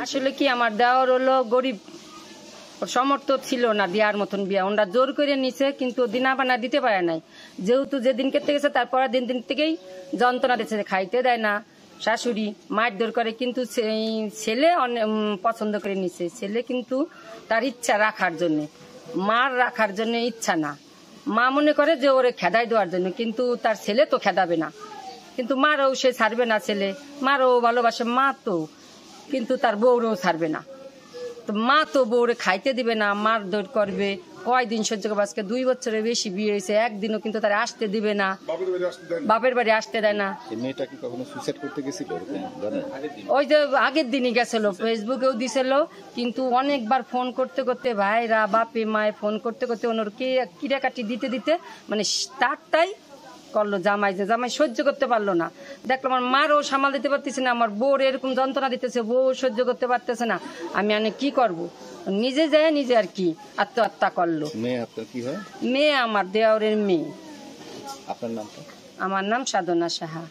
আসলে কি আমার দেওয়ার হলো গরিব, সমর্থ ছিল না দেওয়ার মতন বিয়া, ওনারা জোর করে নিছে কিন্তু দিনা বানা দিতে পারে নাই। যেহেতু যেদিন কেটে গেছে তারপরে দিন থেকেই যন্ত্রণা দিচ্ছে, খাইতে দেয় না, শাশুড়ি মারধর করে। কিন্তু ছেলে পছন্দ করে নিছে, ছেলে কিন্তু তার ইচ্ছা রাখার জন্য, মার রাখার জন্য ইচ্ছা না। মা মনে করে যে ওরে খেদাই দেওয়ার জন্য, কিন্তু তার ছেলে তো খেদাবে না, কিন্তু মারও সে ছাড়বে না। ছেলে মারও ভালোবাসে, মা তো, কিন্তু তার বউরেও ছাড়বে না। তো মা তো বউরে খাইতে দিবে না, মারধর করবে। কয়দিন সহ্য করবে? আজকে 2 বছরের বেশি বিয়ে হয়েছে, একদিনও কিন্তু তারা আসতে দিবে না, বাপের বাড়ি আসতে দেয় না। মেয়েটা কি কখনো সুইসাইড করতে গেছিল? ওই যে আগের দিনই গেছিল, ফেসবুকেও দিছিল, কিন্তু অনেকবার ফোন করতে করতে ভাইরা বাপে মায়ে ফোন করতে করতে ওনার কিরাকাটি দিতে দিতে মানে তারটাই করলো জামাই, যে জামাই সহ্য করতে পারলো না। দেখলাম আমার মারও সামাল দিতে পারতেছে না, আমার বউর এরকম যন্ত্রণা দিতেছে, বউ সহ্য করতে পারতেছে না। আমি কি করব, নিজে যায় নিজে আর কি আত্মহত্যা করলো। মেয়ে আপনার কি হয়? মেয়ে আমার দেওরের মেয়ে। আপনার নামটা? আমার নাম সাধনা সাহা।